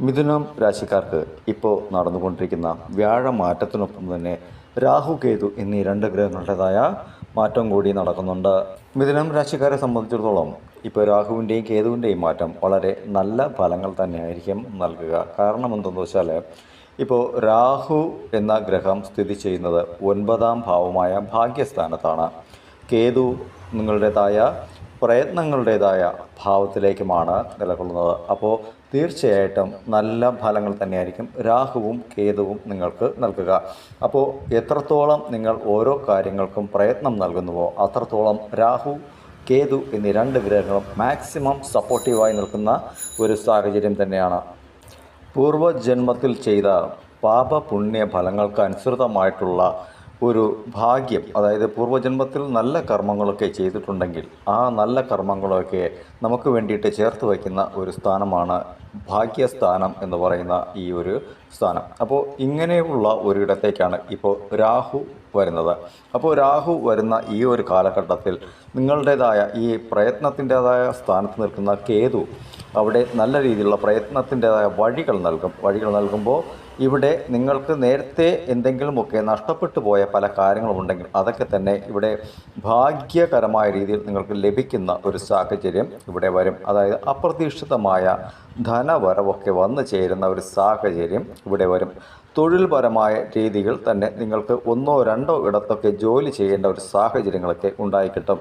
മിഥുനം രാശിക്കാർക്ക് ഇപ്പോൾ നടന്നുകൊണ്ടിരിക്കുന്ന വ്യാഴമാറ്റത്തിനൊപ്പം തന്നെ രാഹു കേതു എന്നീ രണ്ട് ഗ്രഹങ്ങളുടേതായ മാറ്റം കൂടി നടക്കുന്നുണ്ട്. മിഥുനം രാശിക്കാരെ സംബന്ധിച്ചിടത്തോളം ഇപ്പോൾ രാഹുവിൻ്റെയും കേതുവിൻ്റെയും മാറ്റം വളരെ നല്ല ഫലങ്ങൾ തന്നെയായിരിക്കും നൽകുക. കാരണം എന്തെന്ന് വെച്ചാൽ ഇപ്പോൾ രാഹു എന്ന ഗ്രഹം സ്ഥിതി ചെയ്യുന്നത് 9-ാം ഭാവമായ ഭാഗ്യസ്ഥാനത്താണ്. കേതു നിങ്ങളുടേതായ പ്രയത്നങ്ങളുടേതായ ഭാവത്തിലേക്കുമാണ് നിലകൊള്ളുന്നത്. അപ്പോൾ തീർച്ചയായിട്ടും നല്ല ഫലങ്ങൾ തന്നെയായിരിക്കും രാഹുവും കേതുവും നിങ്ങൾക്ക് നൽകുക. അപ്പോൾ എത്രത്തോളം നിങ്ങൾ ഓരോ കാര്യങ്ങൾക്കും പ്രയത്നം നൽകുന്നുവോ അത്രത്തോളം രാഹു കേതു എന്നീ രണ്ട് ഗ്രഹങ്ങളും മാക്സിമം സപ്പോർട്ടീവായി നിൽക്കുന്ന ഒരു സാഹചര്യം തന്നെയാണ്. പൂർവജന്മത്തിൽ ചെയ്ത പാപപുണ്യ ഫലങ്ങൾക്ക് അനുസൃതമായിട്ടുള്ള ഒരു ഭാഗ്യം, അതായത് പൂർവ്വജന്മത്തിൽ നല്ല കർമ്മങ്ങളൊക്കെ ചെയ്തിട്ടുണ്ടെങ്കിൽ ആ നല്ല കർമ്മങ്ങളൊക്കെ നമുക്ക് വേണ്ടിയിട്ട് ചേർത്ത് വയ്ക്കുന്ന ഒരു സ്ഥാനമാണ് ഭാഗ്യസ്ഥാനം എന്ന് പറയുന്ന ഈ ഒരു സ്ഥാനം. അപ്പോൾ ഇങ്ങനെയുള്ള ഒരിടത്തേക്കാണ് ഇപ്പോൾ രാഹു വരുന്നത്. അപ്പോൾ രാഹു വരുന്ന ഈ ഒരു കാലഘട്ടത്തിൽ നിങ്ങളുടേതായ ഈ പ്രയത്നത്തിൻ്റേതായ സ്ഥാനത്ത് നിൽക്കുന്ന കേതു അവിടെ നല്ല രീതിയിലുള്ള പ്രയത്നത്തിൻ്റേതായ വഴികൾ നൽകുമ്പോൾ ഇവിടെ നിങ്ങൾക്ക് നേരത്തെ എന്തെങ്കിലുമൊക്കെ നഷ്ടപ്പെട്ടു പോയ പല കാര്യങ്ങളുമുണ്ടെങ്കിൽ അതൊക്കെ തന്നെ ഇവിടെ ഭാഗ്യകരമായ രീതിയിൽ നിങ്ങൾക്ക് ലഭിക്കുന്ന ഒരു സാഹചര്യം ഇവിടെ വരും. അതായത് അപ്രതീക്ഷിതമായ ധനവരവൊക്കെ വന്നു ചേരുന്ന ഒരു സാഹചര്യം ഇവിടെ വരും. തൊഴിൽപരമായ രീതികൾ തന്നെ നിങ്ങൾക്ക് 1-2 ഇടത്തൊക്കെ ജോലി ചെയ്യേണ്ട ഒരു സാഹചര്യങ്ങളൊക്കെ ഉണ്ടായിക്കിട്ടും.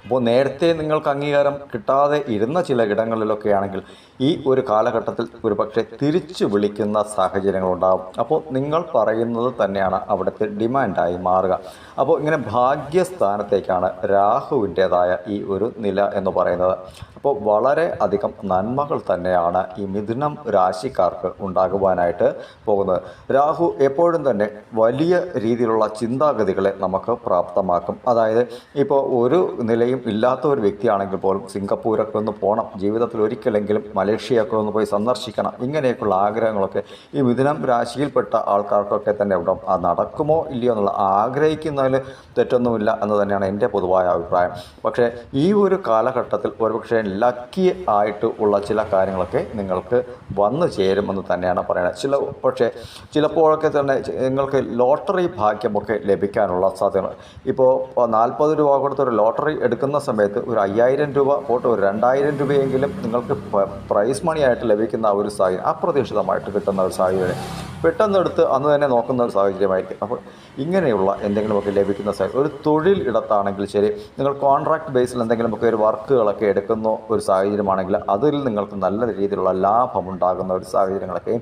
അപ്പോൾ നേരത്തെ നിങ്ങൾക്ക് അംഗീകാരം കിട്ടാതെ ഇരുന്ന ചില ഇടങ്ങളിലൊക്കെ ആണെങ്കിൽ ഈ ഒരു കാലഘട്ടത്തിൽ ഒരു പക്ഷേ തിരിച്ചു വിളിക്കുന്ന സാഹചര്യങ്ങളുണ്ടാകും. അപ്പോൾ നിങ്ങൾ പറയുന്നത് തന്നെയാണ് അവിടുത്തെ ഡിമാൻഡായി മാറുക. അപ്പോൾ ഇങ്ങനെ ഭാഗ്യസ്ഥാനത്തേക്കാണ് രാഹുവിൻ്റേതായ ഈ ഒരു നില എന്ന് പറയുന്നത്. അപ്പോൾ വളരെ അധികം നന്മകൾ തന്നെയാണ് ഈ മിഥുനം രാശിക്കാർക്ക് ഉണ്ടാകുവാനായിട്ട് പോകുന്നത്. രാഹു എപ്പോഴും തന്നെ വലിയ രീതിയിലുള്ള ചിന്താഗതികളെ നമുക്ക് പ്രാപ്തമാക്കും. അതായത് ഇപ്പോൾ ഒരു നിലയും ഇല്ലാത്ത ഒരു വ്യക്തിയാണെങ്കിൽ പോലും സിംഗപ്പൂരൊക്കെ ഒന്ന് പോകണം, ജീവിതത്തിൽ ഒരിക്കലെങ്കിലും മലേഷ്യയൊക്കെ ഒന്ന് പോയി സന്ദർശിക്കണം, ഇങ്ങനെയൊക്കെയുള്ള ആഗ്രഹങ്ങളൊക്കെ ഈ മിഥുനം രാശിയിൽപ്പെട്ട ആൾക്കാർക്കൊക്കെ തന്നെ ഉണ്ടാവും. അത് നടക്കുമോ ഇല്ലയോ എന്നുള്ള ആഗ്രഹിക്കുന്നതിൽ തെറ്റൊന്നുമില്ല എന്ന് തന്നെയാണ് എൻ്റെ പൊതുവായ അഭിപ്രായം. പക്ഷേ ഈ ഒരു കാലഘട്ടത്തിൽ ഒരുപക്ഷെ ലക്കി ആയിട്ട് ഉള്ള ചില കാര്യങ്ങളൊക്കെ നിങ്ങൾക്ക് വന്നു ചേരുമെന്ന് തന്നെയാണ് പറയുന്നത്. പക്ഷേ ചിലപ്പോഴൊക്കെ തന്നെ നിങ്ങൾക്ക് ലോട്ടറി ഭാഗ്യമൊക്കെ ലഭിക്കാനുള്ള സാധ്യതകൾ. ഇപ്പോൾ 40 രൂപ കൊടുത്തൊരു ലോട്ടറി എടുക്കുന്ന സമയത്ത് ഒരു 5000 രൂപ പോട്ട് ഒരു 2000 രൂപയെങ്കിലും നിങ്ങൾക്ക് പ്രൈസ് മണി ആയിട്ട് ലഭിക്കുന്ന ഒരു സാഹചര്യം, അപ്രതീക്ഷിതമായിട്ട് കിട്ടുന്ന ഒരു സാഹചര്യം, പെട്ടെന്ന് എടുത്ത് അന്ന് തന്നെ നോക്കുന്ന ഒരു സാഹചര്യമായിരിക്കും. അപ്പോൾ ഇങ്ങനെയുള്ള എന്തെങ്കിലുമൊക്കെ ലഭിക്കുന്ന സാഹചര്യം, ഒരു തൊഴിൽ ഇടത്താണെങ്കിൽ ശരി, നിങ്ങൾ കോൺട്രാക്ട് ബേസിൽ എന്തെങ്കിലുമൊക്കെ ഒരു വർക്കുകളൊക്കെ എടുക്കുന്ന ഒരു സാഹചര്യമാണെങ്കിൽ അതിൽ നിങ്ങൾക്ക് നല്ല രീതിയിലുള്ള ലാഭമുണ്ടാകുന്ന ഒരു സാഹചര്യങ്ങളൊക്കെ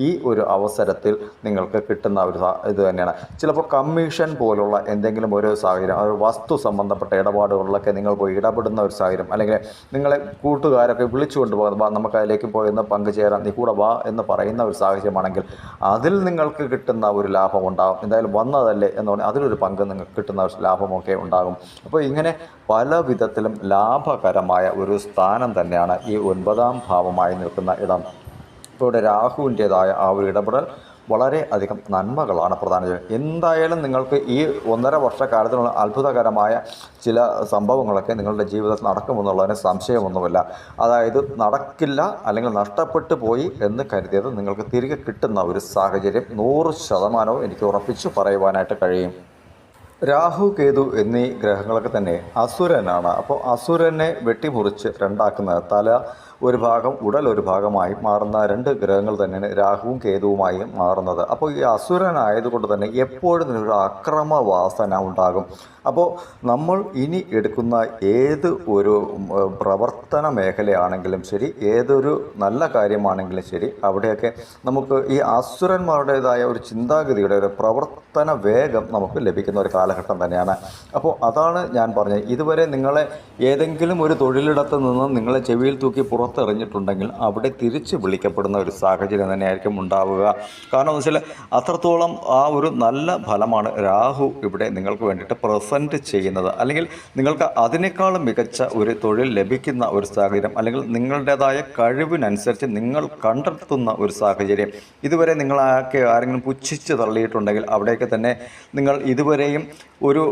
ഈ ഒരു അവസരത്തിൽ നിങ്ങൾക്ക് കിട്ടുന്ന ഒരു ഇത് തന്നെയാണ്. ചിലപ്പോൾ കമ്മീഷൻ പോലുള്ള എന്തെങ്കിലും ഒരു സാഹചര്യം, ഒരു വസ്തു സംബന്ധപ്പെട്ട ഇടപാടുകളിലൊക്കെ നിങ്ങൾ പോയി ഇടപെടുന്ന ഒരു സാഹചര്യം, അല്ലെങ്കിൽ നിങ്ങളെ കൂട്ടുകാരൊക്കെ വിളിച്ചുകൊണ്ട് പോകുന്ന നമുക്ക് അതിലേക്ക് പോയി ഒന്ന് പങ്കുചേരാൻ നീ കൂടെ വാ എന്ന് പറയുന്ന ഒരു സാഹചര്യമാണെങ്കിൽ അതിൽ നിങ്ങൾക്ക് കിട്ടുന്ന ഒരു ലാഭം ഉണ്ടാകും. എന്തായാലും വന്നതല്ലേ എന്ന് പറഞ്ഞാൽ അതിലൊരു പങ്ക് നിങ്ങൾക്ക് കിട്ടുന്ന ഒരു ലാഭമൊക്കെ ഉണ്ടാകും. അപ്പോൾ ഇങ്ങനെ പല വിധത്തിലും ലാഭകരമായ ഒരു സ്ഥാനം തന്നെയാണ് ഈ 9-ാം ഭാവമായി നിൽക്കുന്ന ഇടം. ഇപ്പോൾ ഇവിടെ രാഹുവിൻ്റേതായ ആ ഒരു ഇടപെടൽ വളരെ അധികം നന്മകളാണ് പ്രധാനം ചെയ്യുന്നത്. എന്തായാലും നിങ്ങൾക്ക് ഈ 1.5 വർഷക്കാലത്തിനുള്ള അത്ഭുതകരമായ ചില സംഭവങ്ങളൊക്കെ നിങ്ങളുടെ ജീവിതത്തിൽ നടക്കുമെന്നുള്ളതിന് സംശയമൊന്നുമില്ല. അതായത് നടക്കില്ല അല്ലെങ്കിൽ നഷ്ടപ്പെട്ടു പോയി എന്ന് കരുതിയത് നിങ്ങൾക്ക് തിരികെ കിട്ടുന്ന ഒരു സാഹചര്യം 100% എനിക്ക് ഉറപ്പിച്ചു പറയുവാനായിട്ട് കഴിയും. രാഹു കേതു എന്നീ ഗ്രഹങ്ങളൊക്കെ തന്നെ അസുരനാണ്. അപ്പോൾ അസുരനെ വെട്ടിമുറിച്ച് രണ്ടാക്കുന്നത്, തല ഒരു ഭാഗം ഉടൽ ഒരു ഭാഗമായി മാറുന്ന 2 ഗ്രഹങ്ങൾ തന്നെയാണ് രാഹുവും കേതുവുമായി മാറുന്നത്. അപ്പോൾ ഈ അസുരനായതുകൊണ്ട് തന്നെ എപ്പോഴും ഒരു അക്രമവാസന ഉണ്ടാകും. അപ്പോൾ നമ്മൾ ഇനി എടുക്കുന്ന ഏത് ഒരു പ്രവർത്തന മേഖലയാണെങ്കിലും ശരി, ഏതൊരു നല്ല കാര്യമാണെങ്കിലും ശരി, അവിടെയൊക്കെ നമുക്ക് ഈ അസുരന്മാരുടേതായ ഒരു ചിന്താഗതിയുടെ ഒരു പ്രവർത്തന വേഗം നമുക്ക് ലഭിക്കുന്ന ഒരു കാലഘട്ടം തന്നെയാണ്. അപ്പോൾ അതാണ് ഞാൻ പറഞ്ഞത്, ഇതുവരെ നിങ്ങളെ ഏതെങ്കിലും ഒരു തൊഴിലിടത്ത് നിന്ന് നിങ്ങളെ ചെവിയിൽ തൂക്കി പുറത്തെറിഞ്ഞിട്ടുണ്ടെങ്കിൽ അവിടെ തിരിച്ച് വിളിക്കപ്പെടുന്ന ഒരു സാഹചര്യം തന്നെയായിരിക്കും ഉണ്ടാവുക. കാരണം എന്ന് വെച്ചാൽ അത്രത്തോളം ആ ഒരു നല്ല ഫലമാണ് രാഹു ഇവിടെ നിങ്ങൾക്ക് വേണ്ടിയിട്ട് പ്രസൻറ്റ് ചെയ്യുന്നത്. അല്ലെങ്കിൽ നിങ്ങൾക്ക് അതിനേക്കാളും മികച്ച ഒരു തൊഴിൽ ലഭിക്കുന്ന ഒരു സാഹചര്യം, അല്ലെങ്കിൽ നിങ്ങളുടേതായ കഴിവിനനുസരിച്ച് നിങ്ങൾ കണ്ടെത്തുന്ന ഒരു സാഹചര്യം. ഇതുവരെ നിങ്ങളൊക്കെ ആരെങ്കിലും പുച്ഛിച്ച് തള്ളിയിട്ടുണ്ടെങ്കിൽ അവിടെയൊക്കെ തന്നെ നിങ്ങൾ ഇതുവരെയും ഒരു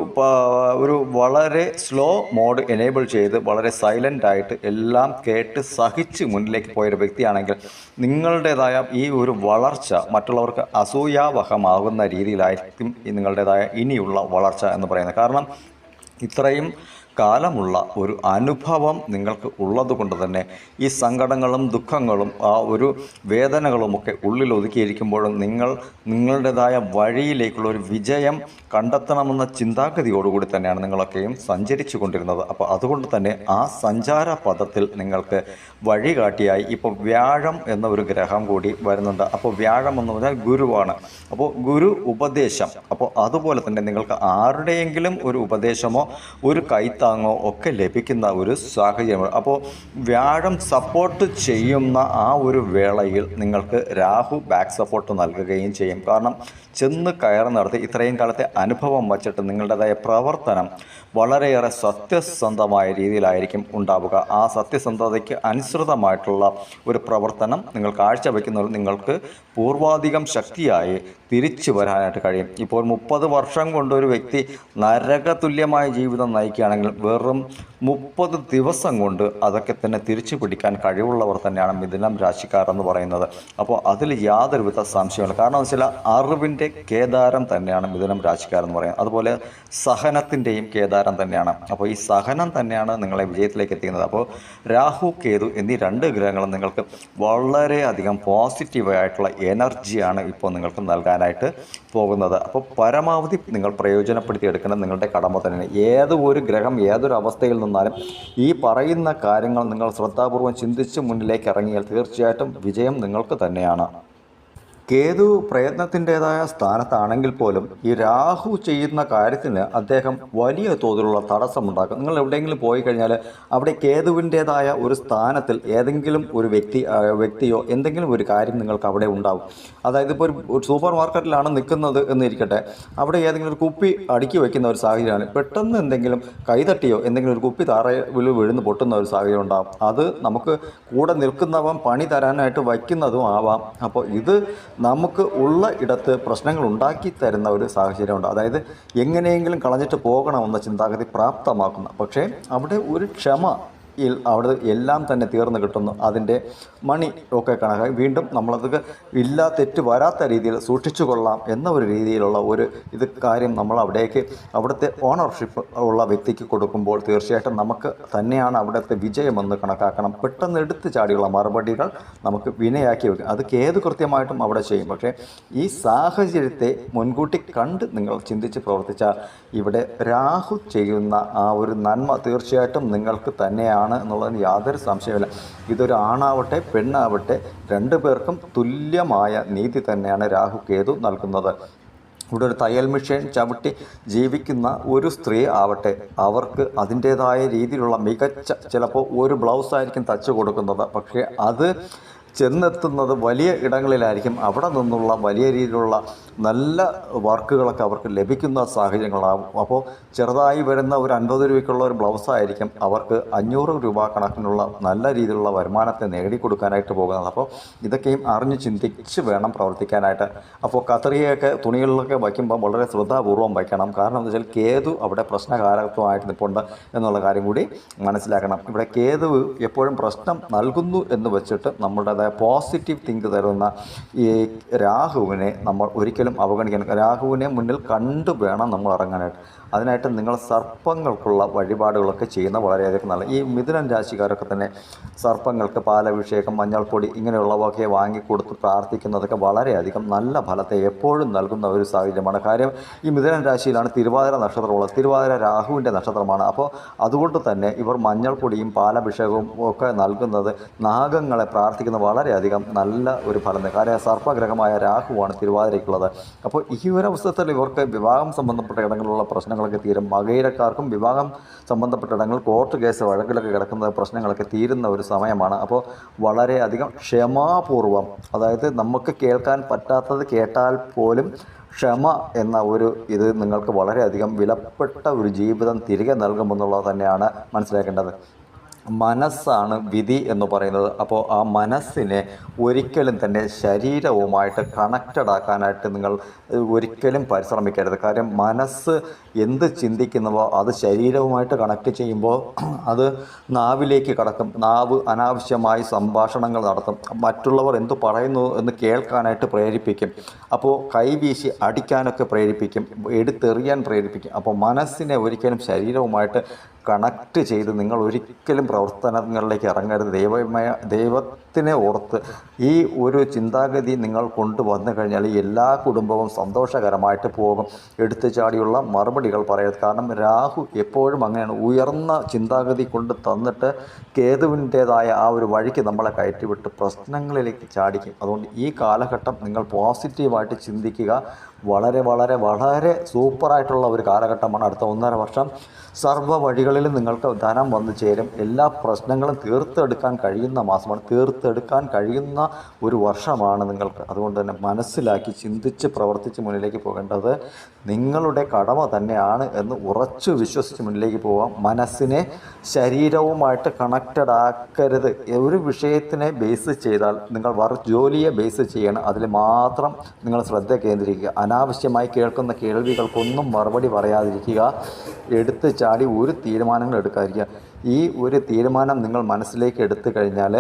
വളരെ സ്ലോ മോഡ് എനേബിൾ ചെയ്ത് വളരെ സൈലൻ്റായിട്ട് എല്ലാം കേട്ട് സഹിച്ച് മുന്നിലേക്ക് പോയൊരു വ്യക്തിയാണെങ്കിൽ നിങ്ങളുടേതായ ഈ ഒരു വളർച്ച മറ്റുള്ളവർക്ക് അസൂയാവഹമാകുന്ന രീതിയിലായിരിക്കും നിങ്ങളുടേതായ ഇനിയുള്ള വളർച്ച എന്ന് പറയുന്നത്. കാരണം ഇത്രയും കാലമുള്ള ഒരു അനുഭവം നിങ്ങൾക്ക് ഉള്ളത് കൊണ്ട് തന്നെ ഈ സങ്കടങ്ങളും ദുഃഖങ്ങളും ആ ഒരു വേദനകളുമൊക്കെ ഉള്ളിൽ ഒതുക്കിയിരിക്കുമ്പോഴും നിങ്ങളുടേതായ വഴിയിലേക്കുള്ള ഒരു വിജയം കണ്ടെത്തണമെന്ന ചിന്താഗതിയോടുകൂടി തന്നെയാണ് നിങ്ങളൊക്കെയും സഞ്ചരിച്ചു കൊണ്ടിരുന്നത്. അപ്പോൾ അതുകൊണ്ട് തന്നെ ആ സഞ്ചാര പദത്തിൽ നിങ്ങൾക്ക് വഴികാട്ടിയായി ഇപ്പോൾ വ്യാഴം എന്ന ഒരു ഗ്രഹം കൂടി വരുന്നുണ്ട്. അപ്പോൾ വ്യാഴം എന്ന് പറഞ്ഞാൽ ഗുരുവാണ്. അപ്പോൾ ഗുരു ഉപദേശം, അപ്പോൾ അതുപോലെ തന്നെ നിങ്ങൾക്ക് ആരുടെയെങ്കിലും ഒരു ഉപദേശമോ ഒരു കൈത്താങ്ങോ ഒക്കെ ലഭിക്കുന്ന ഒരു സാഹചര്യമാണ്. അപ്പോൾ വ്യാഴം സപ്പോർട്ട് ചെയ്യുന്ന ആ ഒരു വേളയിൽ നിങ്ങൾക്ക് രാഹു ബാക്ക് സപ്പോർട്ട് നൽകുകയും ചെയ്യും. കാരണം ചെന്ന് കയറി നടത്തി ഇത്രയും കാലത്തെ അനുഭവം വച്ചിട്ട് നിങ്ങളുടേതായ പ്രവർത്തനം വളരെയേറെ സത്യസന്ധമായ രീതിയിലായിരിക്കും ഉണ്ടാവുക. ആ സത്യസന്ധതയ്ക്ക് അനുസൃതമായിട്ടുള്ള ഒരു പ്രവർത്തനം നിങ്ങൾ കാഴ്ചവെക്കുന്നത് നിങ്ങൾക്ക് പൂർവാധികം ശക്തിയായി തിരിച്ചു വരാനായിട്ട് കഴിയും. ഇപ്പോൾ 30 വർഷം കൊണ്ടൊരു വ്യക്തി നരകതുല്യമായ ജീവിതം നയിക്കുകയാണെങ്കിൽ വെറും 30 ദിവസം കൊണ്ട് അതൊക്കെ തന്നെ തിരിച്ചു പിടിക്കാൻ കഴിവുള്ളവർ തന്നെയാണ് മിഥുനം രാശിക്കാർ എന്ന് പറയുന്നത്. അപ്പോൾ അതിൽ യാതൊരുവിധ സംശയമില്ല. കാരണം എന്ന് വെച്ചാൽ അറിവിൻ്റെ കേദാരം തന്നെയാണ് മിഥുനം രാശിക്കാർ എന്ന് പറയുന്നത്. അതുപോലെ സഹനത്തിൻ്റെയും കേദാരം തന്നെയാണ്. അപ്പോൾ ഈ സഹനം തന്നെയാണ് നിങ്ങളെ വിജയത്തിലേക്ക് എത്തിക്കുന്നത്. അപ്പോൾ രാഹു കേതു എന്നീ 2 ഗ്രഹങ്ങളും നിങ്ങൾക്ക് വളരെയധികം പോസിറ്റീവായിട്ടുള്ള എനർജിയാണ് ഇപ്പോൾ നിങ്ങൾക്ക് നൽകാനായിട്ട് പോകുന്നത്. അപ്പോൾ പരമാവധി നിങ്ങൾ പ്രയോജനപ്പെടുത്തിയെടുക്കുന്നത് നിങ്ങളുടെ കടമ തന്നെയാണ്. ഏത് ഒരു ഗ്രഹം ഏതൊരു അവസ്ഥയിൽ നിന്നാലും ഈ പറയുന്ന കാര്യങ്ങൾ നിങ്ങൾ ശ്രദ്ധാപൂർവം ചിന്തിച്ച് മുന്നിലേക്ക് ഇറങ്ങിയാൽ തീർച്ചയായിട്ടും വിജയം നിങ്ങൾക്ക് തന്നെയാണ്. കേതു പ്രയത്നത്തിൻ്റെതായ സ്ഥാനത്താണെങ്കിൽ പോലും ഈ രാഹു ചെയ്യുന്ന കാര്യത്തിന് അദ്ദേഹം വലിയ തോതിലുള്ള തടസ്സമുണ്ടാക്കും. നിങ്ങൾ എവിടെയെങ്കിലും പോയി കഴിഞ്ഞാൽ അവിടെ കേതുവിൻ്റെതായ ഒരു സ്ഥാനത്തിൽ ഏതെങ്കിലും ഒരു വ്യക്തിയോ എന്തെങ്കിലും ഒരു കാര്യം നിങ്ങൾക്ക് അവിടെ ഉണ്ടാവും. അതായത് ഇപ്പോൾ ഒരു സൂപ്പർ മാർക്കറ്റിലാണ് നിൽക്കുന്നത് എന്നിരിക്കട്ടെ, അവിടെ ഏതെങ്കിലും ഒരു കുപ്പി അടുക്കി വയ്ക്കുന്ന ഒരു സാഹചര്യമാണ്. പെട്ടെന്ന് എന്തെങ്കിലും കൈതട്ടിയോ എന്തെങ്കിലും ഒരു കുപ്പി വീഴുന്ന് പൊട്ടുന്ന ഒരു സാഹചര്യം ഉണ്ടാകും. അത് നമുക്ക് കൂടെ നിൽക്കുന്നവൻ പണി തരാനായിട്ട് വയ്ക്കുന്നതും ആവാം. അപ്പോൾ ഇത് നമുക്ക് ഉള്ള ഇടത്ത് പ്രശ്നങ്ങൾ ഉണ്ടാക്കി തരുന്ന ഒരു സാഹചര്യമുണ്ട്. അതായത് എങ്ങനെയെങ്കിലും കളഞ്ഞിട്ട് പോകണമെന്ന ചിന്താഗതി പ്രാപ്തമാക്കുന്ന, പക്ഷേ അവിടെ ഒരു ക്ഷമ അവിടെ എല്ലാം തന്നെ തീർന്നു കിട്ടുന്നു. അതിൻ്റെ മണി ഒക്കെ കണക്കായി വീണ്ടും നമ്മളത് തെറ്റ് വരാത്ത രീതിയിൽ സൂക്ഷിച്ചു കൊള്ളാം എന്ന ഒരു രീതിയിലുള്ള ഒരു കാര്യം നമ്മൾ അവിടുത്തെ ഓണർഷിപ്പ് ഉള്ള വ്യക്തിക്ക് കൊടുക്കുമ്പോൾ തീർച്ചയായിട്ടും നമുക്ക് തന്നെയാണ് അവിടുത്തെ വിജയമെന്ന് കണക്കാക്കണം. പെട്ടെന്ന് എടുത്തു ചാടിയുള്ള മറുപടികൾ നമുക്ക് വിനയാക്കി വെക്കും. അത് ഏത് കൃത്യമായിട്ടും അവിടെ ചെയ്യും. പക്ഷേ ഈ സാഹചര്യത്തെ മുൻകൂട്ടി കണ്ട് നിങ്ങൾ ചിന്തിച്ച് പ്രവർത്തിച്ചാൽ ഇവിടെ രാഹു ചെയ്യുന്ന ആ ഒരു നന്മ തീർച്ചയായിട്ടും നിങ്ങൾക്ക് തന്നെയാണ് എന്നുള്ളതിന് യാതൊരു സംശയമില്ല. ഇതൊരു ആണാവട്ടെ പെണ്ണാവട്ടെ 2 പേർക്കും തുല്യമായ നീതി തന്നെയാണ് രാഹു കേതു നൽകുന്നത്. ഇവിടെ ഒരു തയ്യൽ മെഷീൻ ചവിട്ടി ജീവിക്കുന്ന ഒരു സ്ത്രീ ആവട്ടെ, അവർക്ക് അതിൻ്റേതായ രീതിയിലുള്ള മികച്ച ചിലപ്പോൾ ഒരു ബ്ലൗസായിരിക്കും തച്ച് കൊടുക്കുന്നത്. പക്ഷേ അത് ചെന്നെത്തുന്നത് വലിയ ഇടങ്ങളിലായിരിക്കും. അവിടെ നിന്നുള്ള വലിയ രീതിയിലുള്ള നല്ല വർക്കുകളൊക്കെ അവർക്ക് ലഭിക്കുന്ന സാഹചര്യങ്ങളാകും. അപ്പോൾ ചെറുതായി വരുന്ന ഒരു 50 രൂപയ്ക്കുള്ള ഒരു ബ്ലൗസായിരിക്കും അവർക്ക് 500 രൂപ കണക്കിനുള്ള നല്ല രീതിയിലുള്ള വരുമാനത്തെ നേടിക്കൊടുക്കാനായിട്ട് പോകുന്നത്. അപ്പോൾ ഇതൊക്കെയും അറിഞ്ഞ് ചിന്തിച്ച് വേണം പ്രവർത്തിക്കാനായിട്ട്. അപ്പോൾ കത്രികയൊക്കെ തുണികളിലൊക്കെ വയ്ക്കുമ്പോൾ വളരെ ശ്രദ്ധാപൂർവം വയ്ക്കണം. കാരണം എന്താ വെച്ചാൽ കേതു അവിടെ പ്രശ്നകാരകത്വമായിട്ട് നിൽപ്പുണ്ട് എന്നുള്ള കാര്യം കൂടി മനസ്സിലാക്കണം. ഇവിടെ കേതു എപ്പോഴും പ്രശ്നം നൽകുന്നു എന്ന് വെച്ചിട്ട് നമ്മുടെ പോസിറ്റീവ് തിങ്ക് തരുന്ന ഈ രാഹുവിനെ നമ്മൾ ഒരിക്കലും അവഗണിക്കണം. രാഹുവിനെ മുന്നിൽ കണ്ടു വേണം നമ്മൾ ഇറങ്ങാനായിട്ട്. അതിനായിട്ട് നിങ്ങൾ സർപ്പങ്ങൾക്കുള്ള വഴിപാടുകളൊക്കെ ചെയ്യുന്ന വളരെയധികം നല്ല. ഈ മിഥുനം രാശിക്കാരൊക്കെ തന്നെ സർപ്പങ്ങൾക്ക് പാലഭിഷേകം, മഞ്ഞൾപ്പൊടി ഇങ്ങനെയുള്ളവയൊക്കെ വാങ്ങിക്കൊടുത്ത് പ്രാർത്ഥിക്കുന്നതൊക്കെ വളരെയധികം നല്ല ഫലത്തെ എപ്പോഴും നൽകുന്ന ഒരു സാഹചര്യമാണ്. കാര്യം ഈ മിഥുനം രാശിയിലാണ് തിരുവാതിര നക്ഷത്രമുള്ളത്. തിരുവാതിര രാഹുവിൻ്റെ നക്ഷത്രമാണ്. അപ്പോൾ അതുകൊണ്ട് തന്നെ ഇവർ മഞ്ഞൾപ്പൊടിയും പാലഭിഷേകവും ഒക്കെ നൽകുന്നത് നാഗങ്ങളെ പ്രാർത്ഥിക്കുന്ന വളരെയധികം നല്ല ഒരു ഫലം. കാര്യം സർപ്പഗ്രഹമായ രാഹുവാണ് തിരുവാതിരയ്ക്കുള്ളത്. അപ്പോൾ ഈ ഒരു അവസരത്തിൽ ഇവർക്ക് വിവാഹം സംബന്ധപ്പെട്ട ഇടങ്ങളിലുള്ള പ്രശ്നങ്ങളൊക്കെ തീരും. മകയിരക്കാർക്കും വിവാഹം സംബന്ധപ്പെട്ട ഇടങ്ങൾ കോർട്ട് കേസ് വഴക്കിലൊക്കെ കിടക്കുന്ന പ്രശ്നങ്ങളൊക്കെ തീരുന്ന ഒരു സമയമാണ്. അപ്പോൾ വളരെയധികം ക്ഷമാപൂർവം, അതായത് നമുക്ക് കേൾക്കാൻ പറ്റാത്തത് കേട്ടാൽ പോലും ക്ഷമ എന്ന ഒരു നിങ്ങൾക്ക് വളരെയധികം വിലപ്പെട്ട ഒരു ജീവിതം തിരികെ നൽകുമെന്നുള്ളത് തന്നെയാണ് മനസ്സിലാക്കേണ്ടത്. മനസ്സാണ് വിധി എന്ന് പറയുന്നത്. അപ്പോൾ ആ മനസ്സിനെ ഒരിക്കലും തന്നെ ശരീരവുമായിട്ട് കണക്റ്റഡ് ആക്കാനായിട്ട് നിങ്ങൾ ഒരിക്കലും പരിശ്രമിക്കരുത്. കാര്യം മനസ്സ് എന്ത് ചിന്തിക്കുന്നുവോ അത് ശരീരവുമായിട്ട് കണക്റ്റ് ചെയ്യുമ്പോൾ അത് നാവിലേക്ക് കടക്കും. നാവ് അനാവശ്യമായി സംഭാഷണങ്ങൾ നടത്തും, മറ്റുള്ളവർ എന്തു പറയുന്നു എന്ന് കേൾക്കാനായിട്ട് പ്രേരിപ്പിക്കും. അപ്പോൾ കൈവീശി അടിക്കാനൊക്കെ പ്രേരിപ്പിക്കും, എടുത്തെറിയാൻ പ്രേരിപ്പിക്കും. അപ്പോൾ മനസ്സിനെ ഒരിക്കലും ശരീരവുമായിട്ട് കണക്റ്റ് ചെയ്ത് നിങ്ങൾ ഒരിക്കലും പ്രവർത്തനങ്ങളിലേക്ക് ഇറങ്ങരുത്. ദൈവത്തിനെ ഓർത്ത് ഈ ഒരു ചിന്താഗതി നിങ്ങൾ കൊണ്ടുവന്നു കഴിഞ്ഞാൽ എല്ലാ കുടുംബവും സന്തോഷകരമായിട്ട് പോകും. എടുത്തു ചാടിയുള്ള മറുപടികൾ പറയരുത്. കാരണം രാഹു എപ്പോഴും അങ്ങനെയാണ്, ഉയർന്ന ചിന്താഗതി കൊണ്ട് തന്നിട്ട് കേതുവിൻ്റേതായ ആ ഒരു വഴിക്ക് നമ്മളെ കയറ്റിവിട്ട് പ്രശ്നങ്ങളിലേക്ക് ചാടിക്കും. അതുകൊണ്ട് ഈ കാലഘട്ടം നിങ്ങൾ പോസിറ്റീവായിട്ട് ചിന്തിക്കുക. വളരെ വളരെ വളരെ സൂപ്പറായിട്ടുള്ള ഒരു കാലഘട്ടമാണ് അടുത്ത 1.5 വർഷം. സർവ്വ വഴികളിലും നിങ്ങൾക്ക് ധനം വന്നു ചേരും. എല്ലാ പ്രശ്നങ്ങളും തീർത്തെടുക്കാൻ കഴിയുന്ന മാസമാണ്, തീർത്തെടുക്കാൻ കഴിയുന്ന ഒരു വർഷമാണ് നിങ്ങൾക്ക്. അതുകൊണ്ട് തന്നെ മനസ്സിലാക്കി ചിന്തിച്ച് പ്രവർത്തിച്ച് മുന്നിലേക്ക് പോകേണ്ടത് നിങ്ങളുടെ കടമ തന്നെയാണ് എന്ന് ഉറച്ചു വിശ്വസിച്ച് മുന്നിലേക്ക് പോകാം. മനസ്സിനെ ശരീരവുമായിട്ട് കണക്റ്റഡ് ആക്കരുത്. ഒരു വിഷയത്തിനെ ബേസ് ചെയ്താൽ നിങ്ങൾ ജോലിയെ ബേസ് ചെയ്യണം, അതിൽ മാത്രം നിങ്ങൾ ശ്രദ്ധ കേന്ദ്രീകരിക്കുക. അനാവശ്യമായി കേൾക്കുന്ന കേൾവികൾക്കൊന്നും മറുപടി പറയാതിരിക്കുക. എടുത്ത് ചാടി ഒരു തീരുമാനങ്ങൾ എടുക്കാതിരിക്കുക. ഈ ഒരു തീരുമാനം നിങ്ങൾ മനസ്സിലേക്ക് എടുത്തു കഴിഞ്ഞാൽ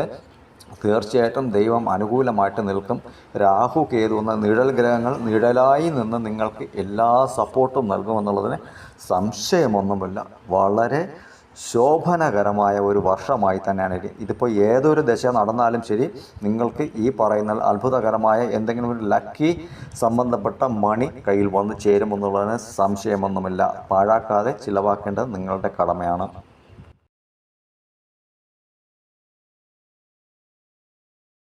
തീർച്ചയായിട്ടും ദൈവം അനുകൂലമായിട്ട് നിൽക്കും. രാഹു കേതു എന്ന നിഴൽ ഗ്രഹങ്ങൾ നിഴലായി നിന്ന് നിങ്ങൾക്ക് എല്ലാ സപ്പോർട്ടും നൽകുമെന്നുള്ളതിന് സംശയമൊന്നുമില്ല. വളരെ ശോഭനകരമായ ഒരു വർഷമായി തന്നെയാണ് ഇതിപ്പോൾ ഏതൊരു ദശ നടന്നാലും ശരി, നിങ്ങൾക്ക് ഈ പറയുന്ന അത്ഭുതകരമായ എന്തെങ്കിലും ഒരു ലക്കി സംബന്ധപ്പെട്ട മണി കയ്യിൽ വന്നു ചേരുമെന്നുള്ളതിന് സംശയമൊന്നുമില്ല. പാഴാക്കാതെ ചിലവാക്കേണ്ടത് നിങ്ങളുടെ കടമയാണ്.